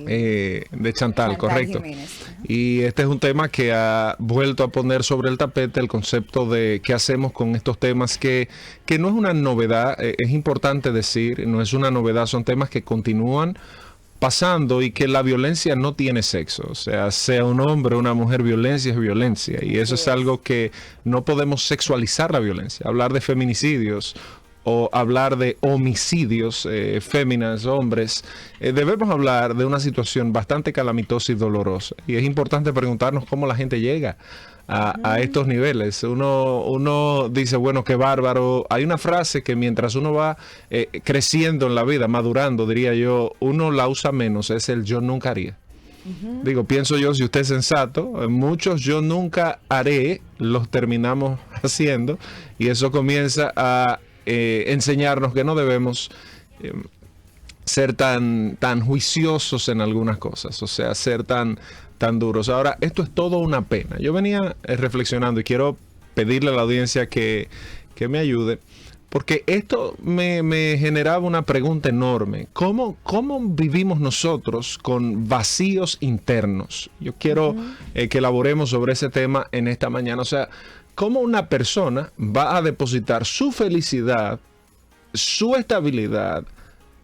de Chantal, correcto. Jiménez. Y este es un tema que ha vuelto a poner sobre el tapete el concepto de qué hacemos con estos temas que no es una novedad, es importante decir, no es una novedad, son temas que continúan pasando y que la violencia no tiene sexo, o sea un hombre o una mujer, violencia es violencia y eso Así es es. algo que no podemos sexualizar la violencia, hablar de feminicidios o hablar de homicidios, féminas, hombres, debemos hablar de una situación bastante calamitosa y dolorosa y es importante preguntarnos cómo la gente llega a estos niveles. Uno dice, bueno, qué bárbaro. Hay una frase que mientras uno va creciendo en la vida, madurando, diría yo, uno la usa menos, es el yo nunca haría. Digo, pienso yo, si usted es sensato, muchos yo nunca haré, los terminamos haciendo y eso comienza a enseñarnos que no debemos ser tan juiciosos en algunas cosas, o sea, ser tan duros. Ahora, esto es todo una pena. Yo venía reflexionando y quiero pedirle a la audiencia que me ayude, porque esto me generaba una pregunta enorme. ¿Cómo vivimos nosotros con vacíos internos? Yo quiero que elaboremos sobre ese tema en esta mañana. O sea, ¿cómo una persona va a depositar su felicidad, su estabilidad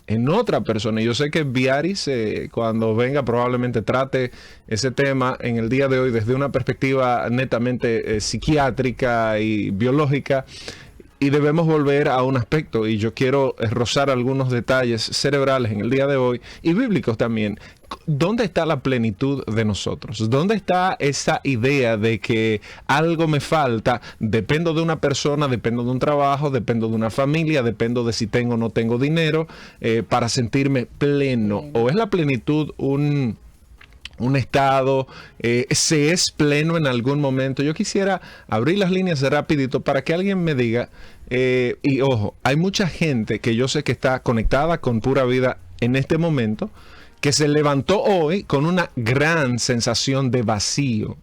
en otra persona? Y yo sé que Viaris, cuando venga, probablemente trate ese tema en el día de hoy desde una perspectiva netamente psiquiátrica y biológica. Y debemos volver a un aspecto, y yo quiero rozar algunos detalles cerebrales en el día de hoy, y bíblicos también. ¿Dónde está la plenitud de nosotros? ¿Dónde está esa idea de que algo me falta? Dependo de una persona, dependo de un trabajo, dependo de una familia, dependo de si tengo o no tengo dinero para sentirme pleno. ¿O es la plenitud un estado, se es pleno en algún momento? Yo quisiera abrir las líneas rapidito para que alguien me diga, y ojo, hay mucha gente que yo sé que está conectada con Pura Vida en este momento, que se levantó hoy con una gran sensación de vacío,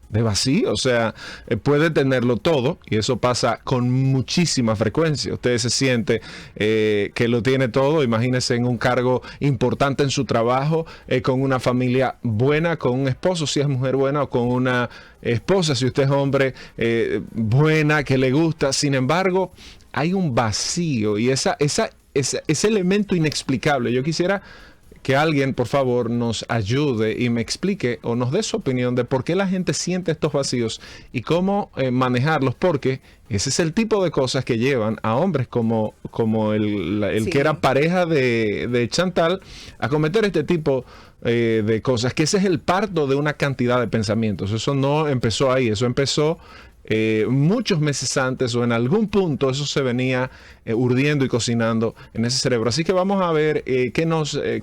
o sea, puede tenerlo todo y eso pasa con muchísima frecuencia. Usted se siente que lo tiene todo, imagínese en un cargo importante en su trabajo, con una familia buena, con un esposo si es mujer buena o con una esposa si usted es hombre buena, que le gusta. Sin embargo, hay un vacío y ese elemento inexplicable. Yo quisiera que alguien, por favor, nos ayude y me explique o nos dé su opinión de por qué la gente siente estos vacíos y cómo manejarlos, porque ese es el tipo de cosas que llevan a hombres como el Sí. que era pareja de Chantal a cometer este tipo de cosas, que ese es el parto de una cantidad de pensamientos. Eso no empezó ahí, eso empezó muchos meses antes o en algún punto eso se venía urdiendo y cocinando en ese cerebro. Así que vamos a ver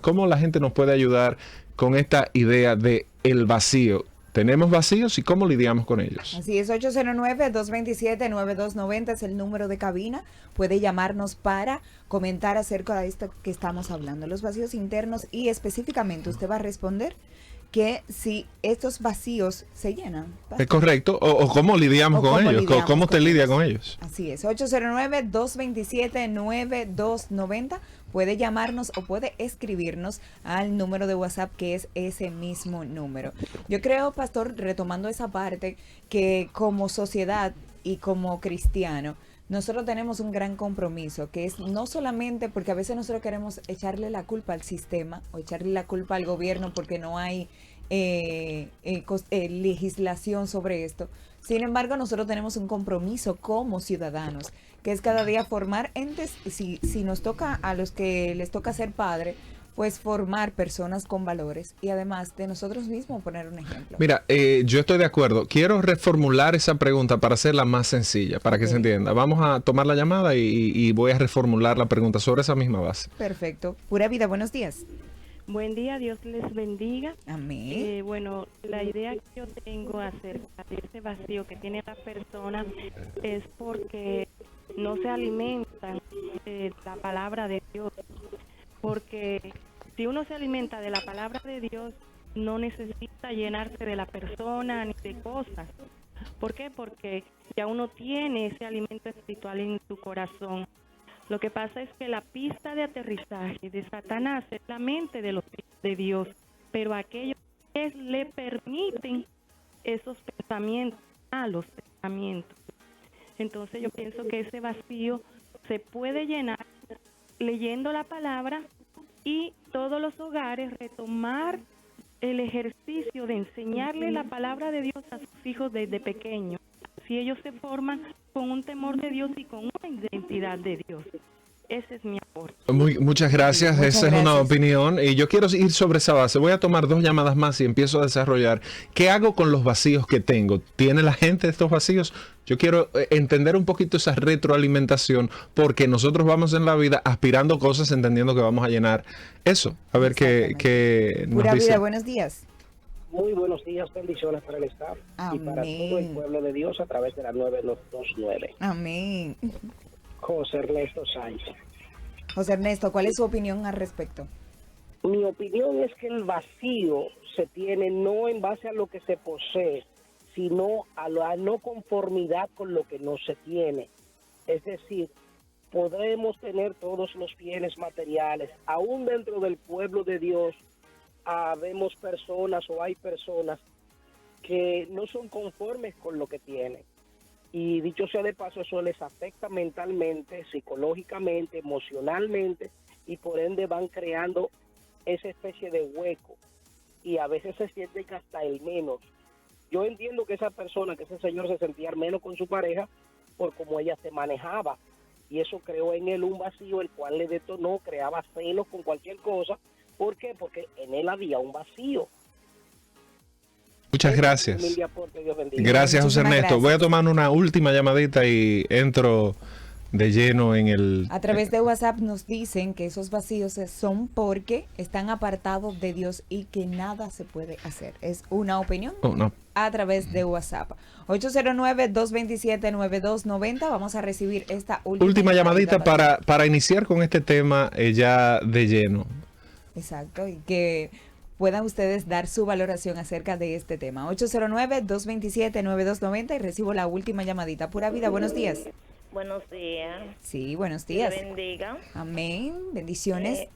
cómo la gente nos puede ayudar con esta idea de el vacío. Tenemos vacíos y cómo lidiamos con ellos. Así es, 809-227-9290 es el número de cabina. Puede llamarnos para comentar acerca de esto que estamos hablando, los vacíos internos, y específicamente usted va a responder que si estos vacíos se llenan. Es correcto. O cómo lidiamos con ellos. ¿Cómo te lidia con ellos? Así es. 809-227-9290. Puede llamarnos o puede escribirnos al número de WhatsApp que es ese mismo número. Yo creo, pastor, retomando esa parte, que como sociedad y como cristiano, nosotros tenemos un gran compromiso, que es no solamente porque a veces nosotros queremos echarle la culpa al sistema o echarle la culpa al gobierno porque no hay legislación sobre esto. Sin embargo, nosotros tenemos un compromiso como ciudadanos, que es cada día formar entes, si nos toca a los que les toca ser padre, pues formar personas con valores y además de nosotros mismos poner un ejemplo. Mira, yo estoy de acuerdo. Quiero reformular esa pregunta para hacerla más sencilla, para que se entienda. Vamos a tomar la llamada y voy a reformular la pregunta sobre esa misma base. Perfecto. Pura Vida, buenos días. Buen día, Dios les bendiga. Amén. Bueno, la idea que yo tengo acerca de ese vacío que tiene la persona es porque no se alimentan de la palabra de Dios. Porque si uno se alimenta de la palabra de Dios, no necesita llenarse de la persona ni de cosas. ¿Por qué? Porque ya uno tiene ese alimento espiritual en su corazón. Lo que pasa es que la pista de aterrizaje de Satanás es la mente de los hijos de Dios. pero aquellos que le permiten esos pensamientos, malos pensamientos. Entonces yo pienso que ese vacío se puede llenar leyendo la palabra y todos los hogares retomar el ejercicio de enseñarle la palabra de Dios a sus hijos desde pequeños. Así ellos se forman con un temor de Dios y con una identidad de Dios. Ese es mi aporte. Muchas gracias. Muchas Esa es una gracias. opinión. Y yo quiero ir sobre esa base. Voy a tomar 2 llamadas más y empiezo a desarrollar. ¿Qué hago con los vacíos que tengo? ¿Tiene la gente estos vacíos? Yo quiero entender un poquito esa retroalimentación, porque nosotros vamos en la vida aspirando cosas, entendiendo que vamos a llenar eso. A ver qué nos Pura dice. vida, buenos días. Muy buenos días, bendiciones para el staff y para todo el Amén. pueblo de Dios a través de la 929. Amén. José Ernesto Sánchez. José Ernesto, ¿cuál es su opinión al respecto? Mi opinión es que el vacío se tiene no en base a lo que se posee, sino a la no conformidad con lo que no se tiene. Es decir, podemos tener todos los bienes materiales, aún dentro del pueblo de Dios, vemos personas o hay personas que no son conformes con lo que tienen. Y dicho sea de paso, eso les afecta mentalmente, psicológicamente, emocionalmente, y por ende van creando esa especie de hueco. Y a veces se siente que hasta el menos. Yo entiendo que esa persona, que ese señor se sentía al menos con su pareja por cómo ella se manejaba. Y eso creó en él un vacío, el cual le detonó, creaba celos con cualquier cosa. ¿Por qué? Porque en él había un vacío. Muchas gracias. Humilde aporte, Dios bendiga. Gracias, José Muchísimas Ernesto. gracias. Voy a tomar una última llamadita y entro de lleno en el... A través de WhatsApp nos dicen que esos vacíos son porque están apartados de Dios y que nada se puede hacer. Es una opinión Oh, no. a través de WhatsApp. 809-227-9290. Vamos a recibir esta Última llamadita pastor. para iniciar con este tema ya de lleno. Exacto, y que puedan ustedes dar su valoración acerca de este tema. 809-227-9290 y recibo la última llamadita. Pura vida, buenos días. Buenos días. Sí, buenos Dios días. bendiga. Amén, bendiciones.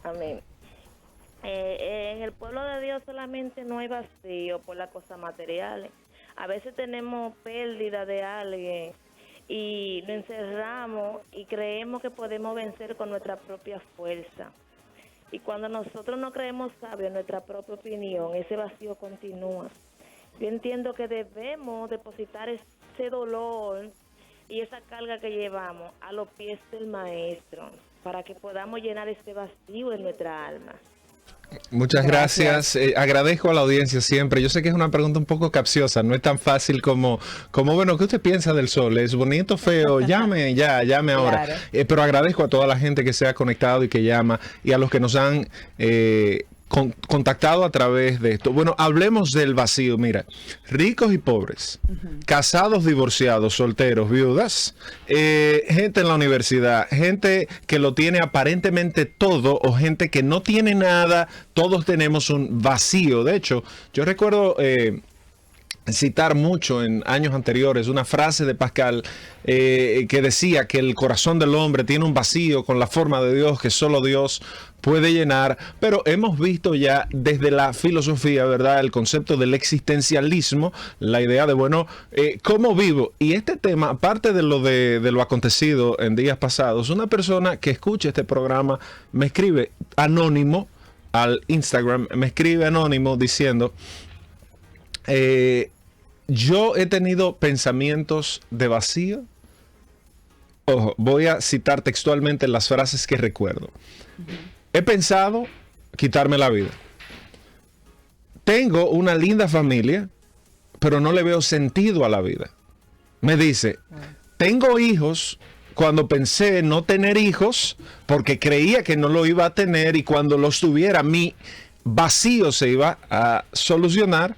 Amén. En el pueblo de Dios solamente no hay vacío por las cosas materiales. A veces tenemos pérdida de alguien y lo encerramos y creemos que podemos vencer con nuestra propia fuerza. Y cuando nosotros no creemos sabios en nuestra propia opinión, ese vacío continúa. Yo entiendo que debemos depositar ese dolor y esa carga que llevamos a los pies del Maestro para que podamos llenar ese vacío en nuestra alma. Muchas gracias. Agradezco a la audiencia siempre. Yo sé que es una pregunta un poco capciosa, no es tan fácil como bueno, ¿qué usted piensa del sol? ¿Es bonito, feo? Llame llame ahora. Claro. Pero agradezco a toda la gente que se ha conectado y que llama, y a los que nos han contactado a través de esto. Bueno, hablemos del vacío. Mira, ricos y pobres, casados, divorciados, solteros, viudas, gente en la universidad, gente que lo tiene aparentemente todo o gente que no tiene nada. Todos tenemos un vacío. De hecho, yo recuerdo citar mucho en años anteriores una frase de Pascal que decía que el corazón del hombre tiene un vacío con la forma de Dios que solo Dios puede llenar, pero hemos visto ya desde la filosofía, ¿verdad?, el concepto del existencialismo, la idea de, bueno, ¿cómo vivo? Y este tema, aparte de lo acontecido en días pasados, una persona que escucha este programa me escribe anónimo al Instagram, me escribe anónimo diciendo... yo he tenido pensamientos de vacío. Ojo, voy a citar textualmente las frases que recuerdo. He pensado quitarme la vida. Tengo una linda familia, pero no le veo sentido a la vida. Me dice, tengo hijos cuando pensé no tener hijos, porque creía que no lo iba a tener, y cuando los tuviera mi vacío se iba a solucionar.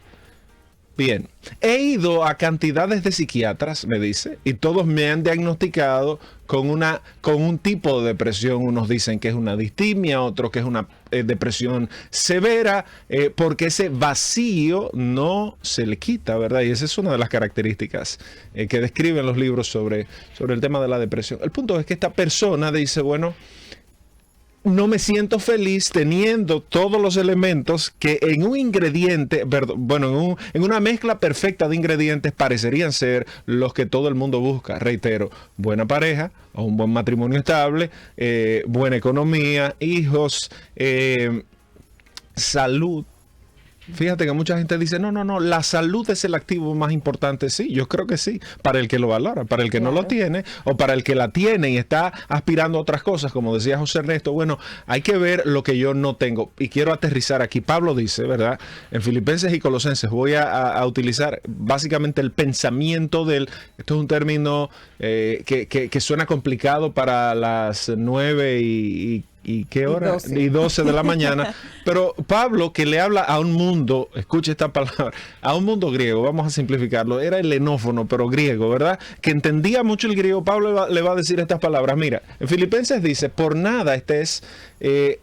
Bien, he ido a cantidades de psiquiatras, me dice, y todos me han diagnosticado con un tipo de depresión. Unos dicen que es una distimia, otros que es una depresión severa, porque ese vacío no se le quita, ¿verdad? Y esa es una de las características que describen los libros sobre el tema de la depresión. El punto es que esta persona dice, bueno, no me siento feliz teniendo todos los elementos que en un ingrediente, bueno, en una mezcla perfecta de ingredientes parecerían ser los que todo el mundo busca. Reitero, buena pareja, o un buen matrimonio estable, buena economía, hijos, salud. Fíjate que mucha gente dice, no, la salud es el activo más importante. Sí, yo creo que sí, para el que lo valora, para el que no lo tiene, o para el que la tiene y está aspirando a otras cosas, como decía José Ernesto. Bueno, hay que ver lo que yo no tengo. Y quiero aterrizar aquí. Pablo dice, ¿verdad? En Filipenses y Colosenses voy a utilizar básicamente el pensamiento del... Esto es un término que suena complicado para las 9 ¿y qué hora? Y 12 de la mañana. Pero Pablo, que le habla a un mundo, escuche esta palabra, a un mundo griego, vamos a simplificarlo, era el helenófono, pero griego, ¿verdad? Que entendía mucho el griego. Pablo le va a decir estas palabras. Mira, en Filipenses dice, por nada estés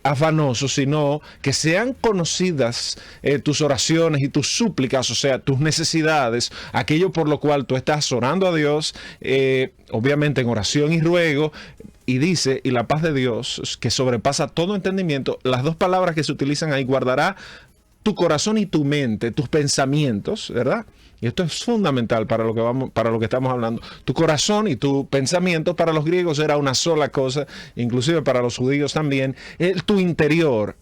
afanoso, sino que sean conocidas tus oraciones y tus súplicas, o sea, tus necesidades, aquello por lo cual tú estás orando a Dios, obviamente en oración y ruego. Y dice, y la paz de Dios, que sobrepasa todo entendimiento, las dos palabras que se utilizan ahí, guardará tu corazón y tu mente, tus pensamientos, ¿verdad? Y esto es fundamental para lo que estamos hablando. Tu corazón y tu pensamiento, para los griegos era una sola cosa, inclusive para los judíos también, tu interior.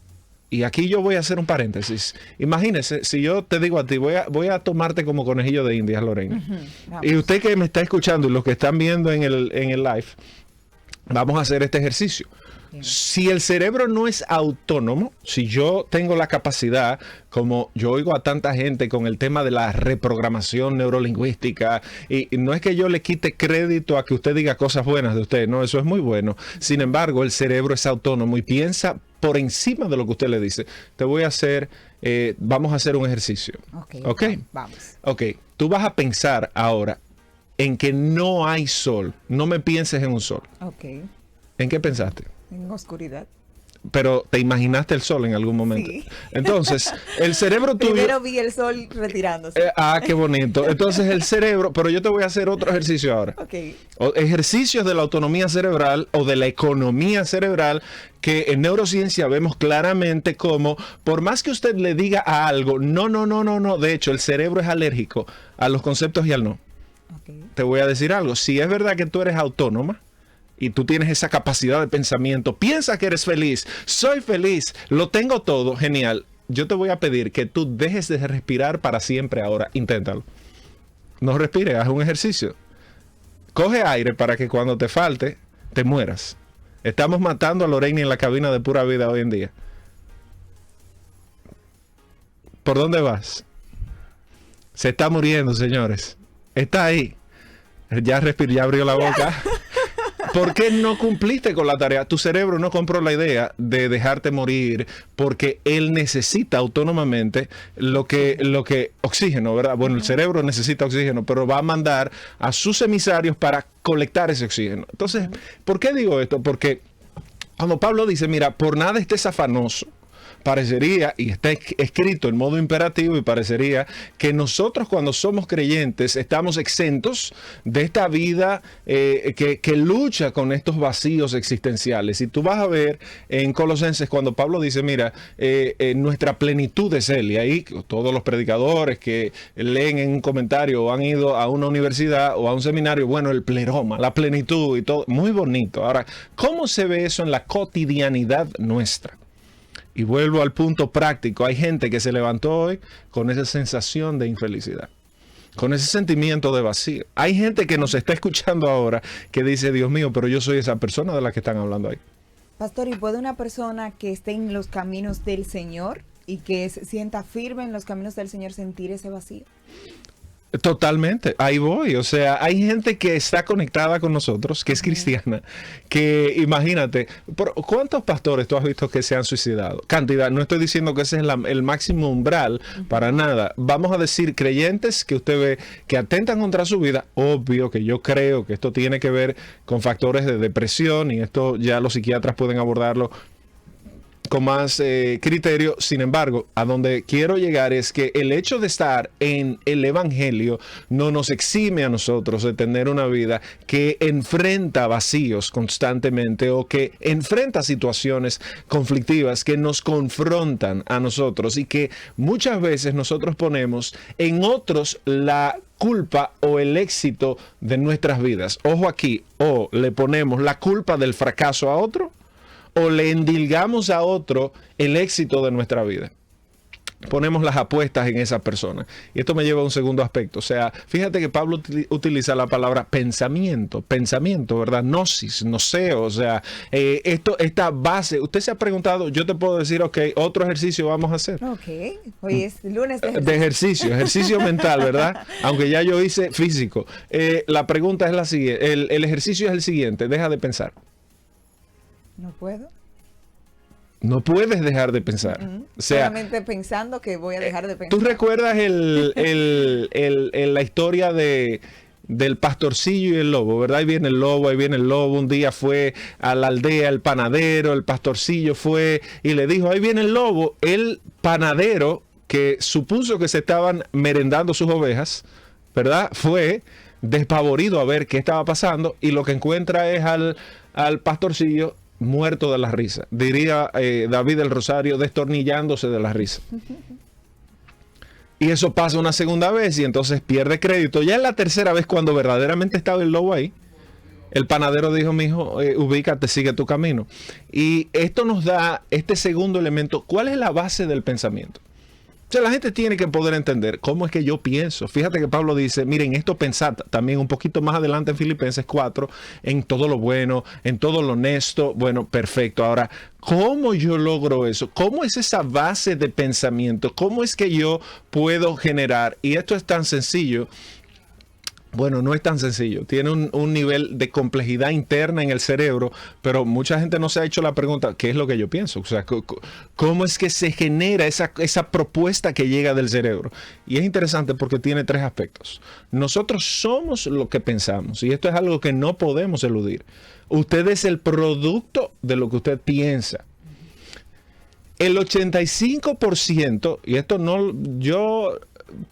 Y aquí yo voy a hacer un paréntesis. Imagínese, si yo te digo a ti, voy a tomarte como conejillo de Indias, Lorena. Y usted que me está escuchando y los que están viendo en el live, vamos a hacer este ejercicio. Bien. Si el cerebro no es autónomo, si yo tengo la capacidad, como yo oigo a tanta gente con el tema de la reprogramación neurolingüística, y no es que yo le quite crédito a que usted diga cosas buenas de usted, no, eso es muy bueno. Sin embargo, el cerebro es autónomo y piensa por encima de lo que usted le dice. Te voy a hacer, vamos a hacer un ejercicio. Ok. Vamos. Ok, tú vas a pensar ahora en que no hay sol. No me pienses en un sol. Ok. ¿En qué pensaste? En oscuridad. Pero te imaginaste el sol en algún momento. Sí. Entonces, el cerebro tuyo... Primero vi el sol retirándose. Qué bonito. Entonces el cerebro... Pero yo te voy a hacer otro ejercicio ahora. Ok. Ejercicios de la autonomía cerebral o de la economía cerebral que en neurociencia vemos claramente como, por más que usted le diga a algo, no. De hecho, el cerebro es alérgico a los conceptos y al no. Okay. Te voy a decir algo. Si es verdad que tú eres autónoma y tú tienes esa capacidad de pensamiento, piensa que eres feliz, soy feliz, lo tengo todo, genial. Yo te voy a pedir que tú dejes de respirar para siempre ahora. Inténtalo. No respires, haz un ejercicio. Coge aire para que cuando te falte, te mueras. Estamos matando a Lorena en la cabina de Pura Vida hoy en día. ¿Por dónde vas? Se está muriendo, señores. Está ahí. Ya respiró, ya abrió la boca. ¿Por qué no cumpliste con la tarea? Tu cerebro no compró la idea de dejarte morir porque él necesita autónomamente lo que oxígeno, ¿verdad? Bueno, el cerebro necesita oxígeno, pero va a mandar a sus emisarios para colectar ese oxígeno. Entonces, ¿por qué digo esto? Porque cuando Pablo dice, mira, por nada estés afanoso, parecería, y está escrito en modo imperativo, y parecería que nosotros cuando somos creyentes estamos exentos de esta vida que lucha con estos vacíos existenciales. Y tú vas a ver en Colosenses cuando Pablo dice, mira, nuestra plenitud es Él. Y ahí todos los predicadores que leen en un comentario o han ido a una universidad o a un seminario, bueno, el pleroma, la plenitud y todo, muy bonito. Ahora, ¿cómo se ve eso en la cotidianidad nuestra? Y vuelvo al punto práctico. Hay gente que se levantó hoy con esa sensación de infelicidad, con ese sentimiento de vacío. Hay gente que nos está escuchando ahora que dice, Dios mío, pero yo soy esa persona de la que están hablando ahí. Pastor, ¿y puede una persona que esté en los caminos del Señor y que se sienta firme en los caminos del Señor sentir ese vacío? Totalmente, ahí voy. O sea, hay gente que está conectada con nosotros, que es cristiana, que imagínate, ¿cuántos pastores tú has visto que se han suicidado? Cantidad, no estoy diciendo que ese es el máximo umbral, para nada. Vamos a decir creyentes que usted ve que atentan contra su vida. Obvio que yo creo que esto tiene que ver con factores de depresión y esto ya los psiquiatras pueden abordarlo criterio. Sin embargo, a donde quiero llegar es que el hecho de estar en el Evangelio no nos exime a nosotros de tener una vida que enfrenta vacíos constantemente o que enfrenta situaciones conflictivas que nos confrontan a nosotros y que muchas veces nosotros ponemos en otros la culpa o el éxito de nuestras vidas. Ojo aquí, o le ponemos la culpa del fracaso a otro, o le endilgamos a otro el éxito de nuestra vida. Ponemos las apuestas en esa persona. Y esto me lleva a un segundo aspecto. O sea, fíjate que Pablo utiliza la palabra pensamiento, ¿verdad? Gnosis, noseo. O sea, esta base. Usted se ha preguntado, yo te puedo decir, ok, otro ejercicio vamos a hacer. Ok, hoy es lunes de ejercicio mental, ¿verdad? Aunque ya yo hice físico. La pregunta es la siguiente, el ejercicio es el siguiente, deja de pensar. No puedo. No puedes dejar de pensar. O sea, solamente pensando que voy a dejar de pensar. ¿Tú recuerdas la historia del pastorcillo y el lobo, verdad? Ahí viene el lobo. Un día fue a la aldea el panadero, el pastorcillo fue y le dijo, ahí viene el lobo. El panadero, que supuso que se estaban merendando sus ovejas, ¿verdad? Fue despavorido a ver qué estaba pasando y lo que encuentra es al pastorcillo muerto de la risa. Diría David del Rosario, destornillándose de la risa. Y eso pasa una segunda vez y entonces pierde crédito. Ya en la tercera vez, cuando verdaderamente estaba el lobo ahí, el panadero dijo, mijo, ubícate, sigue tu camino. Y esto nos da este segundo elemento. ¿Cuál es la base del pensamiento? O sea, la gente tiene que poder entender cómo es que yo pienso. Fíjate que Pablo dice, miren, esto pensad también un poquito más adelante en Filipenses 4, en todo lo bueno, en todo lo honesto. Bueno, perfecto. Ahora, ¿cómo yo logro eso? ¿Cómo es esa base de pensamiento? ¿Cómo es que yo puedo generar? Y esto es tan sencillo. Bueno, no es tan sencillo. Tiene un nivel de complejidad interna en el cerebro, pero mucha gente no se ha hecho la pregunta, ¿qué es lo que yo pienso? O sea, ¿cómo es que se genera esa propuesta que llega del cerebro? Y es interesante porque tiene tres aspectos. Nosotros somos lo que pensamos, y esto es algo que no podemos eludir. Usted es el producto de lo que usted piensa. El 85%, y esto no, yo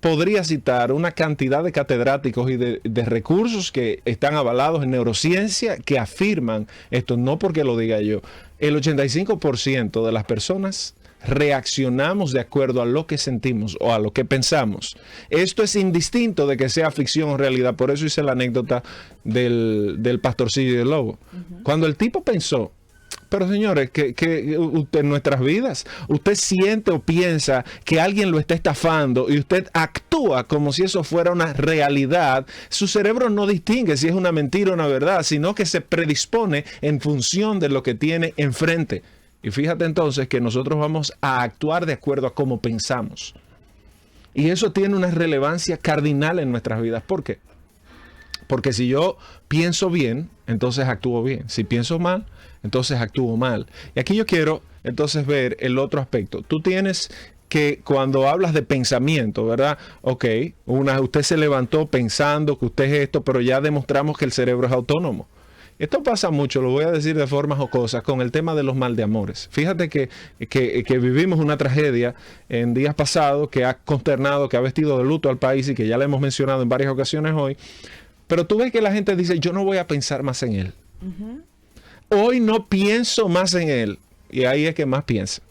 podría citar una cantidad de catedráticos y de recursos que están avalados en neurociencia que afirman esto, no porque lo diga yo. El 85% de las personas reaccionamos de acuerdo a lo que sentimos o a lo que pensamos. Esto es indistinto de que sea ficción o realidad. Por eso hice la anécdota del pastorcillo y del lobo. Cuando el tipo pensó, pero señores, que en nuestras vidas, usted siente o piensa que alguien lo está estafando y usted actúa como si eso fuera una realidad, su cerebro no distingue si es una mentira o una verdad, sino que se predispone en función de lo que tiene enfrente. Y fíjate entonces que nosotros vamos a actuar de acuerdo a cómo pensamos. Y eso tiene una relevancia cardinal en nuestras vidas. ¿Por qué? Porque si yo pienso bien, entonces actúo bien. Si pienso mal, entonces actúo mal. Y aquí yo quiero entonces ver el otro aspecto. Tú tienes que, cuando hablas de pensamiento, ¿verdad? Ok, usted se levantó pensando que usted es esto, pero ya demostramos que el cerebro es autónomo. Esto pasa mucho, lo voy a decir de forma jocosa, con el tema de los mal de amores. Fíjate que vivimos una tragedia en días pasados que ha consternado, que ha vestido de luto al país y que ya le hemos mencionado en varias ocasiones hoy. Pero tú ves que la gente dice, yo no voy a pensar más en él. Hoy no pienso más en él. Y ahí es que más piensa.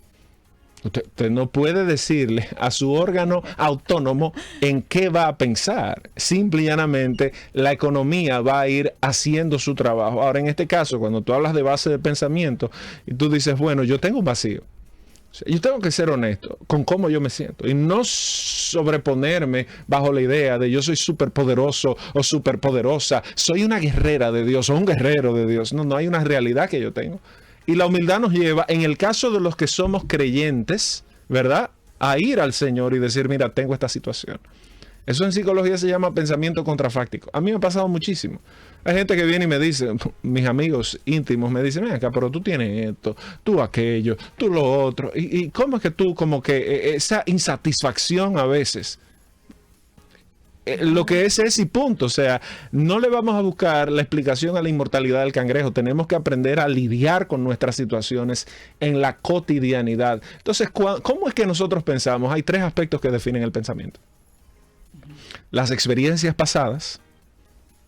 Usted no puede decirle a su órgano autónomo en qué va a pensar. Simple y llanamente, la economía va a ir haciendo su trabajo. Ahora, en este caso, cuando tú hablas de base de pensamiento y tú dices, bueno, yo tengo un vacío. Yo tengo que ser honesto con cómo yo me siento y no sobreponerme bajo la idea de yo soy súper poderoso o súper poderosa, soy una guerrera de Dios o un guerrero de Dios. No, no hay una realidad que yo tengo. Y la humildad nos lleva, en el caso de los que somos creyentes, ¿verdad?, a ir al Señor y decir, mira, tengo esta situación. Eso en psicología se llama pensamiento contrafáctico. A mí me ha pasado muchísimo. Hay gente que viene y me dice, mis amigos íntimos me dicen, ven acá, pero tú tienes esto, tú aquello, tú lo otro. ¿Y cómo es que tú, como que esa insatisfacción a veces? lo que es y punto. O sea, no le vamos a buscar la explicación a la inmortalidad del cangrejo. Tenemos que aprender a lidiar con nuestras situaciones en la cotidianidad. Entonces, ¿cómo es que nosotros pensamos? Hay 3 aspectos que definen el pensamiento. Las experiencias pasadas.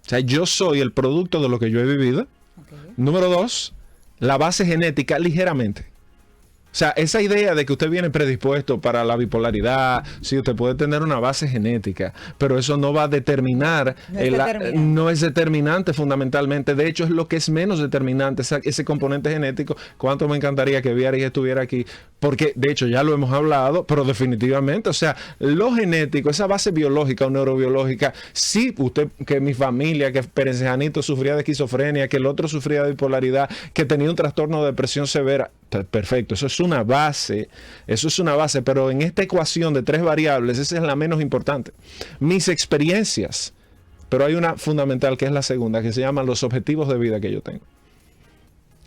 O sea, yo soy el producto de lo que yo he vivido. Okay. Número 2, la base genética ligeramente. O sea, esa idea de que usted viene predispuesto para la bipolaridad, sí, usted puede tener una base genética, pero eso no va a determinar, no es determinante fundamentalmente. De hecho, es lo que es menos determinante, ese componente genético. Cuánto me encantaría que Viaris estuviera aquí, porque de hecho ya lo hemos hablado, pero definitivamente, o sea, lo genético, esa base biológica o neurobiológica, sí, usted, que mi familia, que Pérez Janito sufría de esquizofrenia, que el otro sufría de bipolaridad, que tenía un trastorno de depresión severa, perfecto, eso es una base, pero en esta ecuación de 3 variables, esa es la menos importante. Mis experiencias, pero hay una fundamental que es la segunda, que se llama los objetivos de vida que yo tengo.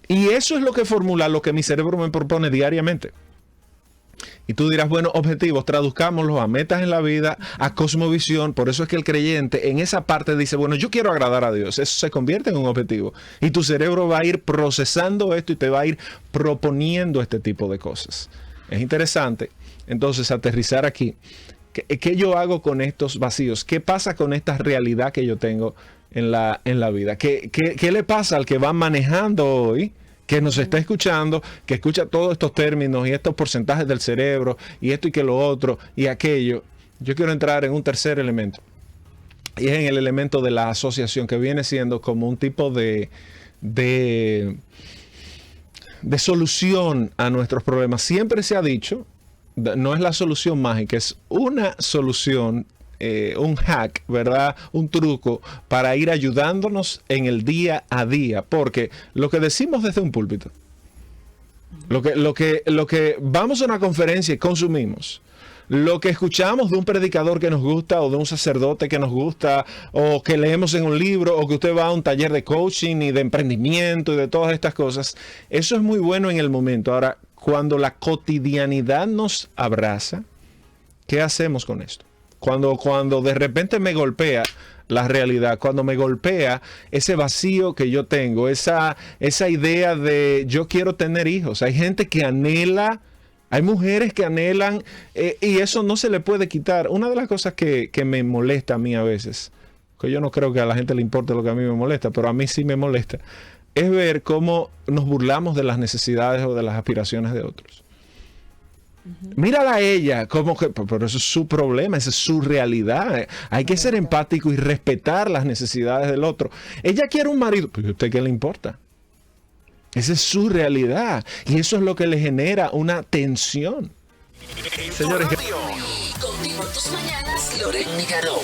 Y eso es lo que formula lo que mi cerebro me propone diariamente. Y tú dirás, bueno, objetivos, traduzcámoslos a metas en la vida, a cosmovisión. Por eso es que el creyente en esa parte dice, bueno, yo quiero agradar a Dios. Eso se convierte en un objetivo. Y tu cerebro va a ir procesando esto y te va a ir proponiendo este tipo de cosas. Es interesante, entonces, aterrizar aquí. ¿Qué yo hago con estos vacíos? ¿Qué pasa con esta realidad que yo tengo en la vida? ¿Qué le pasa al que va manejando hoy, que nos está escuchando, que escucha todos estos términos y estos porcentajes del cerebro y esto y que lo otro y aquello? Yo quiero entrar en un tercer elemento, y es en el elemento de la asociación, que viene siendo como un tipo de solución a nuestros problemas. Siempre se ha dicho, no es la solución mágica, es una solución, un hack, ¿verdad? Un truco para ir ayudándonos en el día a día. Porque lo que decimos desde un púlpito, lo que vamos a una conferencia y consumimos, lo que escuchamos de un predicador que nos gusta, o de un sacerdote que nos gusta, o que leemos en un libro, o que usted va a un taller de coaching y de emprendimiento y de todas estas cosas, eso es muy bueno en el momento. Ahora, cuando la cotidianidad nos abraza, ¿qué hacemos con esto? Cuando de repente me golpea la realidad, cuando me golpea ese vacío que yo tengo, esa idea de yo quiero tener hijos. Hay gente que anhela, hay mujeres que anhelan, y eso no se le puede quitar. Una de las cosas que me molesta a mí a veces, que yo no creo que a la gente le importe lo que a mí me molesta, pero a mí sí me molesta, es ver cómo nos burlamos de las necesidades o de las aspiraciones de otros. Mírala a ella, como que, pero eso es su problema, esa es su realidad. Hay que ser empático y respetar las necesidades del otro. Ella quiere un marido, pues ¿a usted qué le importa? Esa es su realidad, y eso es lo que le genera una tensión. Señores, contigo en tus mañanas, Loren Migaro.